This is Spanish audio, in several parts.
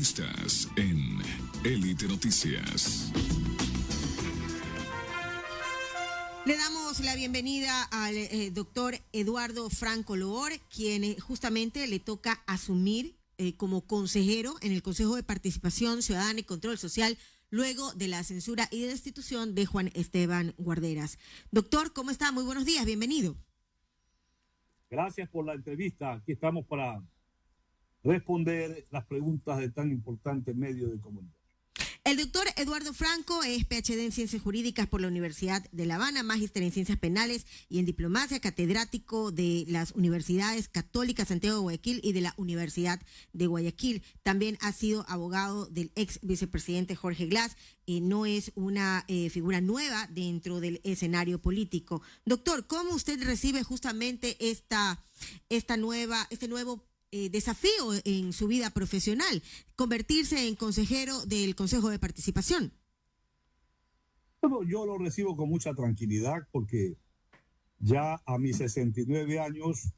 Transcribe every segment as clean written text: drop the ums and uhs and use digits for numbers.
Entrevistas en Élite Noticias. Le damos la bienvenida al doctor Eduardo Franco Loor, quien justamente le toca asumir como consejero en el Consejo de Participación Ciudadana y Control Social, luego de la censura y destitución de Juan Esteban Guarderas. Doctor, ¿cómo está? Muy buenos días, bienvenido. Gracias por la entrevista. Aquí estamos para responder las preguntas de tan importante medio de comunicación. El doctor Eduardo Franco es PhD en Ciencias Jurídicas por la Universidad de La Habana, magíster en Ciencias Penales y en Diplomacia, catedrático de las Universidades Católicas Santiago de Guayaquil y de la Universidad de Guayaquil. También ha sido abogado del ex vicepresidente Jorge Glass. No es una figura nueva dentro del escenario político. Doctor, ¿cómo usted recibe justamente este nuevo desafío en su vida profesional, convertirse en consejero del Consejo de Participación? Bueno, yo lo recibo con mucha tranquilidad porque ya a mis 69 años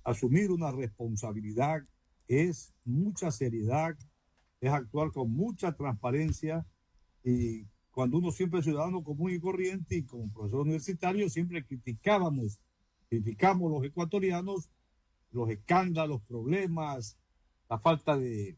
asumir una responsabilidad es mucha seriedad, es actuar con mucha transparencia, y cuando uno siempre es ciudadano común y corriente y como profesor universitario siempre criticamos los ecuatorianos, los escándalos, problemas, la falta de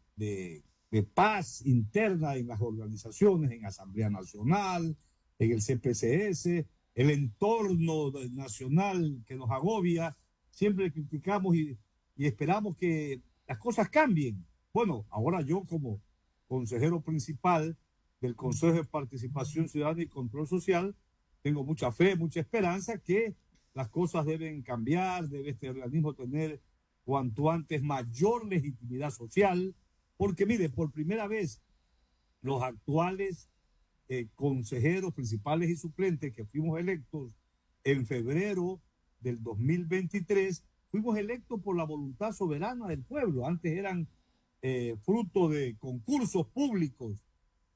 paz interna en las organizaciones, en Asamblea Nacional, en el CPCS, el entorno nacional que nos agobia. Siempre criticamos y esperamos que las cosas cambien. Bueno, ahora yo como consejero principal del Consejo de Participación Ciudadana y Control Social, tengo mucha fe, mucha esperanza que las cosas deben cambiar, debe este organismo tener cuanto antes mayor legitimidad social, porque mire, por primera vez los actuales consejeros principales y suplentes que fuimos electos en febrero del 2023, fuimos electos por la voluntad soberana del pueblo. Antes eran fruto de concursos públicos,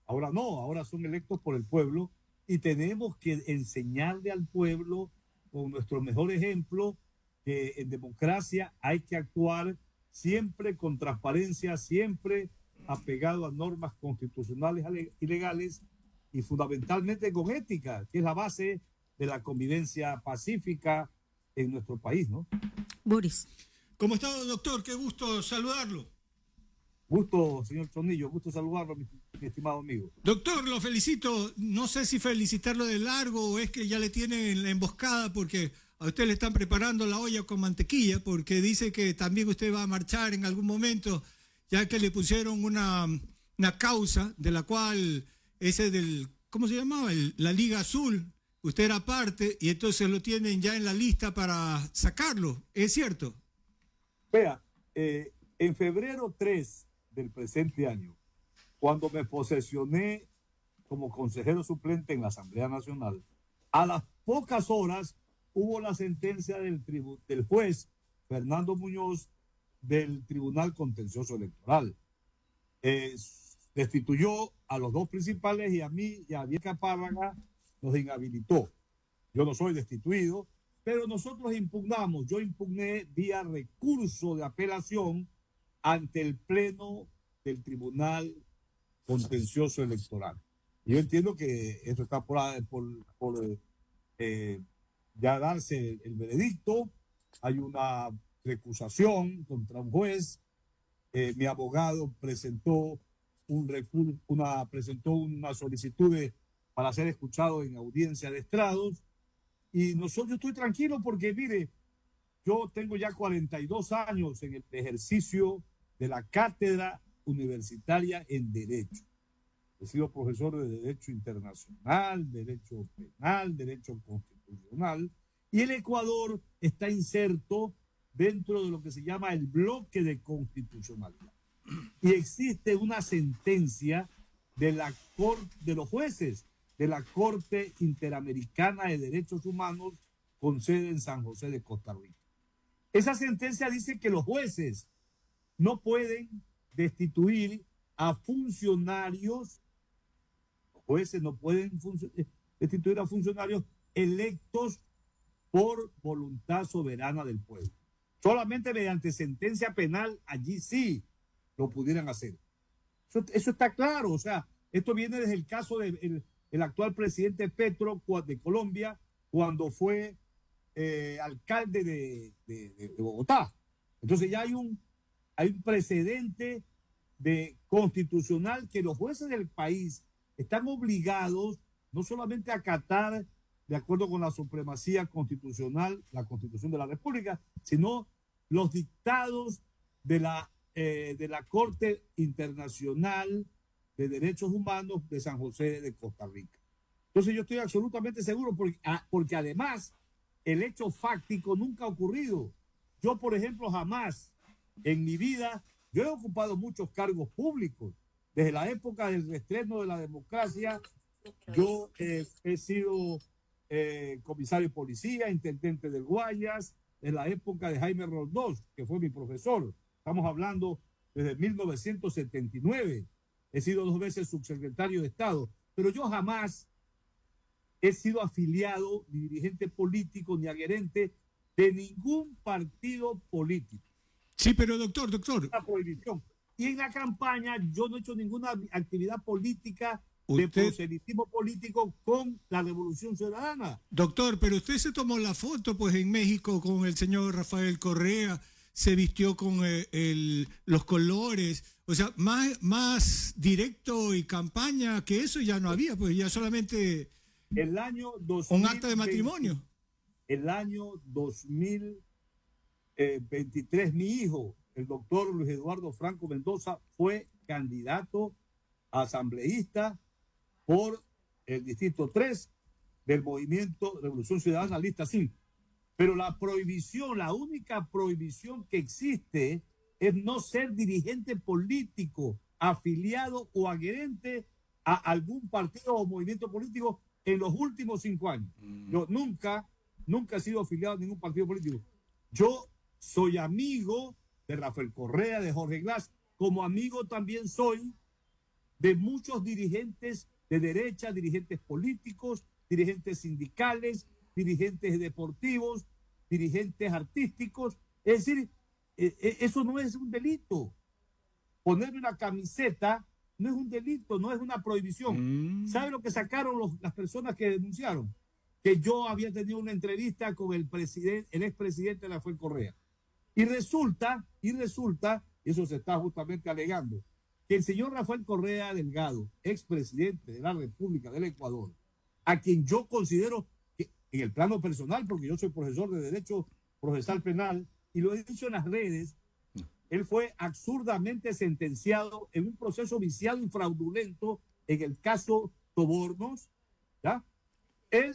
ahora no, ahora son electos por el pueblo y tenemos que enseñarle al pueblo con nuestro mejor ejemplo que en democracia hay que actuar siempre con transparencia, siempre apegado a normas constitucionales y legales y fundamentalmente con ética, que es la base de la convivencia pacífica en nuestro país, ¿no? Boris. ¿Cómo está, doctor? Qué gusto saludarlo. Gusto, señor Tornillo, gusto saludarlo, mi estimado amigo. Doctor, lo felicito. No sé si felicitarlo de largo o es que ya le tienen en la emboscada porque a usted le están preparando la olla con mantequilla, porque dice que también usted va a marchar en algún momento, ya que le pusieron una causa de la cual ese ¿cómo se llamaba? La Liga Azul. Usted era parte y entonces lo tienen ya en la lista para sacarlo. ¿Es cierto? Vea, en febrero 3 del presente año, cuando me posesioné como consejero suplente en la Asamblea Nacional, a las pocas horas hubo la sentencia del juez Fernando Muñoz del Tribunal Contencioso Electoral. Destituyó a los dos principales y a mí y a Vieca Párraga nos inhabilitó. Yo no soy destituido, pero nosotros impugnamos. Yo impugné vía recurso de apelación ante el Pleno del Tribunal Contencioso Electoral. Yo entiendo que esto está por ya darse el veredicto. Hay una recusación contra un juez. Mi abogado presentó una solicitud para ser escuchado en audiencia de estrados. Y yo estoy tranquilo porque, mire, yo tengo ya 42 años en el ejercicio de la cátedra universitaria en Derecho. He sido profesor de Derecho Internacional, Derecho Penal, Derecho Constitucional, y el Ecuador está inserto dentro de lo que se llama el bloque de constitucionalidad. Y existe una sentencia de los jueces de la Corte Interamericana de Derechos Humanos con sede en San José de Costa Rica. Esa sentencia dice que los jueces no pueden destituir a funcionarios, los jueces no pueden destituir a funcionarios electos por voluntad soberana del pueblo. Solamente mediante sentencia penal, allí sí, lo pudieran hacer. Eso está claro. O sea, esto viene desde el caso del el actual presidente Petro de Colombia, cuando fue alcalde de Bogotá. Entonces ya hay un precedente constitucional que los jueces del país están obligados no solamente a acatar de acuerdo con la supremacía constitucional, la Constitución de la República, sino los dictados de la Corte Internacional de Derechos Humanos de San José de Costa Rica. Entonces yo estoy absolutamente seguro porque además el hecho fáctico nunca ha ocurrido. Yo, por ejemplo, jamás en mi vida, yo he ocupado muchos cargos públicos. Desde la época del reestreno de la democracia, yo he sido comisario de policía, intendente del Guayas, en la época de Jaime Roldós, que fue mi profesor. Estamos hablando desde 1979. He sido 2 veces subsecretario de Estado, pero yo jamás he sido afiliado, ni dirigente político, ni adherente de ningún partido político. Sí, pero doctor. Una prohibición. Y en la campaña yo no he hecho ninguna actividad política de Usted, proselitismo político con la Revolución Ciudadana. doctor, pero usted se tomó la foto pues en México con el señor Rafael Correa, se vistió con los colores, o sea, más directo y campaña que eso ya no había, pues ya solamente El año 2020, un acta de matrimonio. El año 2023, mi hijo, el doctor Luis Eduardo Franco Mendoza, fue candidato a asambleísta por el Distrito 3 del Movimiento Revolución Ciudadana, lista 5. Pero la prohibición, la única prohibición que existe es no ser dirigente político, afiliado o adherente a algún partido o movimiento político en los últimos 5 años. Yo nunca he sido afiliado a ningún partido político. Yo soy amigo de Rafael Correa, de Jorge Glass, como amigo también soy de muchos dirigentes de derecha, dirigentes políticos, dirigentes sindicales, dirigentes deportivos, dirigentes artísticos. Es decir, eso no es un delito. Ponerme una camiseta no es un delito, no es una prohibición. ¿Sabe lo que sacaron las personas que denunciaron? Que yo había tenido una entrevista con el expresidente Rafael Correa. Y resulta, y eso se está justamente alegando, que el señor Rafael Correa Delgado, expresidente de la República del Ecuador, a quien yo considero que en el plano personal, porque yo soy profesor de Derecho Procesal Penal, y lo he dicho en las redes, él fue absurdamente sentenciado en un proceso viciado y fraudulento en el caso Sobornos, ¿ya? El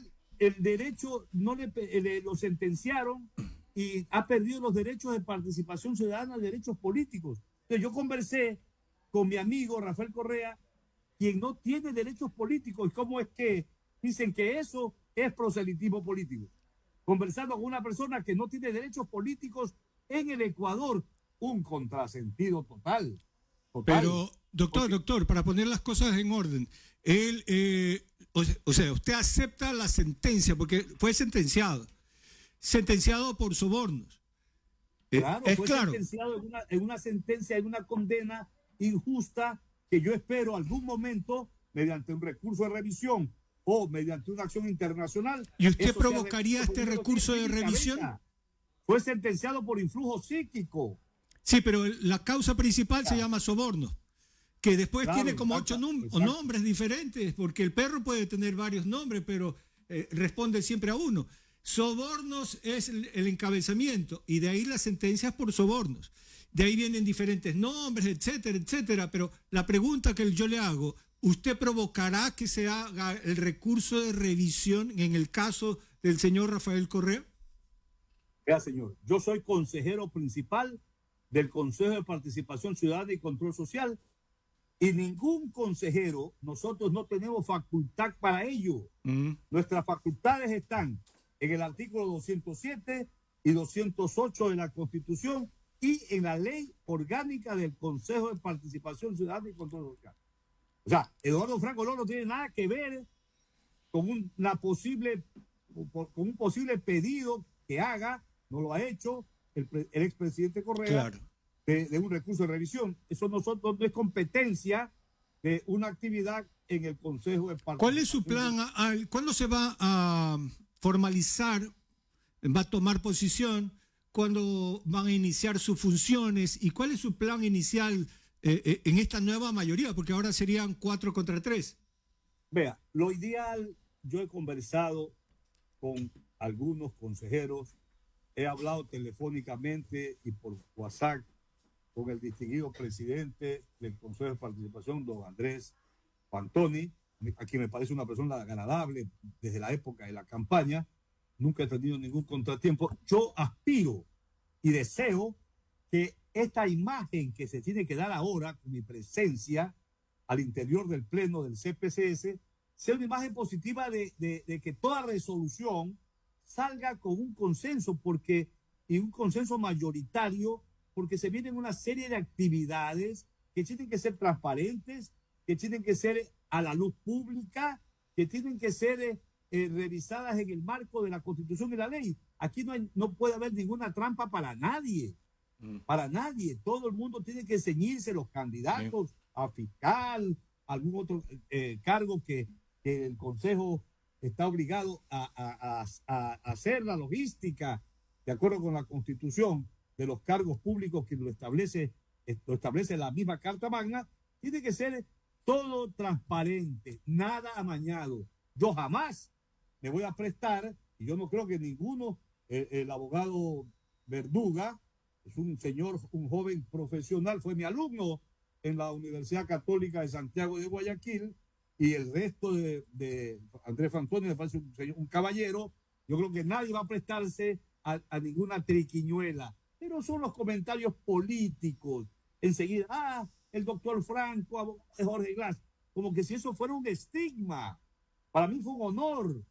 derecho no lo sentenciaron y ha perdido los derechos de participación ciudadana, derechos políticos. Entonces yo conversé con mi amigo Rafael Correa, quien no tiene derechos políticos. ¿Cómo es que dicen que eso es proselitismo político? Conversando con una persona que no tiene derechos políticos en el Ecuador, un contrasentido total. Pero, doctor, para poner las cosas en orden, él, o sea, usted acepta la sentencia, porque fue sentenciado por sobornos. Claro, es fue claro. Sentenciado en una sentencia, en una condena injusta que yo espero algún momento, mediante un recurso de revisión o mediante una acción internacional. ¿Y usted provocaría este recurso de revisión? Fue sentenciado por influjo psíquico. Sí, pero la causa principal se llama sobornos, que después tiene como 8 nombres diferentes, porque el perro puede tener varios nombres, pero responde siempre a uno. Sobornos es el encabezamiento, y de ahí las sentencias por sobornos. De ahí vienen diferentes nombres, etcétera, etcétera. Pero la pregunta que yo le hago, ¿usted provocará que se haga el recurso de revisión en el caso del señor Rafael Correa? Vea, señor, yo soy consejero principal del Consejo de Participación Ciudadana y Control Social, y ningún consejero, nosotros no tenemos facultad para ello. Nuestras facultades están en el artículo 207 y 208 de la Constitución y en la ley orgánica del Consejo de Participación Ciudadana y Control Social. O sea, Eduardo Franco no tiene nada que ver con un posible pedido que haga, no lo ha hecho el expresidente Correa, claro, de un recurso de revisión. Eso no es competencia de una actividad en el Consejo de Participación. ¿Cuál es su plan? ¿Cuándo se va a formalizar? ¿Va a tomar posición? ¿Cuándo van a iniciar sus funciones? ¿Y cuál es su plan inicial en esta nueva mayoría? Porque ahora serían 4 contra 3. Vea, lo ideal, yo he conversado con algunos consejeros, he hablado telefónicamente y por WhatsApp con el distinguido presidente del Consejo de Participación, don Andrés Fantoni, a quien me parece una persona agradable desde la época de la campaña. Nunca he tenido ningún contratiempo. Yo aspiro y deseo que esta imagen que se tiene que dar ahora con mi presencia al interior del pleno del CPCS sea una imagen positiva de que toda resolución salga con un consenso, y un consenso mayoritario, porque se vienen una serie de actividades que tienen que ser transparentes, que tienen que ser a la luz pública, que tienen que ser revisadas en el marco de la Constitución y la ley. Aquí no puede haber ninguna trampa para nadie, para nadie. Todo el mundo tiene que ceñirse, los candidatos a fiscal, algún otro cargo que el Consejo está obligado a hacer la logística de acuerdo con la Constitución de los cargos públicos que lo establece la misma Carta Magna. Tiene que ser todo transparente, nada amañado. Yo jamás me voy a prestar, y yo no creo que ninguno, el abogado Verduga, es un joven profesional, fue mi alumno en la Universidad Católica de Santiago de Guayaquil, y el resto de Andrés Fantoni me parece un caballero. Yo creo que nadie va a prestarse a ninguna triquiñuela, pero son los comentarios políticos. Enseguida, el doctor Franco, Jorge Glass, como que si eso fuera un estigma. Para mí fue un honor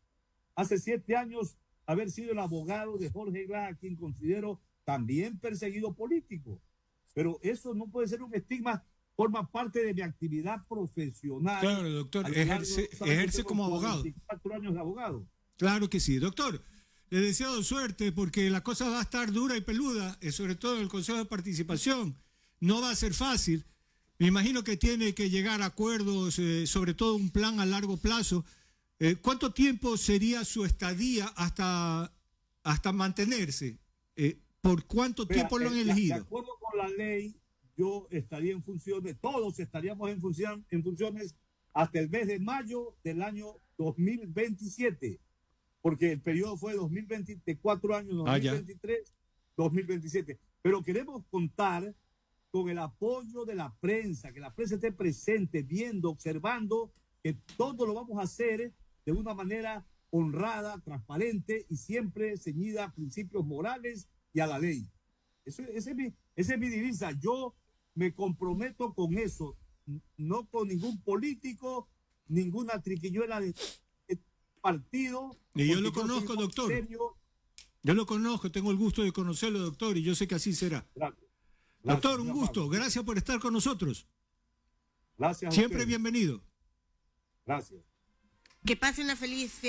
hace 7 años haber sido el abogado de Jorge Glass, a quien considero también perseguido político. Pero eso no puede ser un estigma, forma parte de mi actividad profesional. Claro, doctor, ejerce como abogado. 24 años de abogado. Claro que sí, doctor. Le deseo suerte porque la cosa va a estar dura y peluda, sobre todo en el Consejo de Participación. No va a ser fácil. Me imagino que tiene que llegar a acuerdos, sobre todo un plan a largo plazo. ¿Cuánto tiempo sería su estadía hasta mantenerse? ¿Por cuánto tiempo lo han elegido? De acuerdo con la ley, yo estaría en funciones, todos estaríamos en funciones hasta el mes de mayo del año 2027, porque el periodo fue 2024 años, 2023, 2027. Pero queremos contar con el apoyo de la prensa, que la prensa esté presente, viendo, observando, que todo lo vamos a hacer de una manera honrada, transparente y siempre ceñida a principios morales y a la ley. Esa es mi divisa. Yo me comprometo con eso, no con ningún político, ninguna triquiñuela de partido. Y yo lo conozco, doctor. Yo lo conozco, tengo el gusto de conocerlo, doctor, y yo sé que así será. Gracias. Doctor, un gusto. Gracias por estar con nosotros. Gracias. Siempre bienvenido. Gracias. Que pase una feliz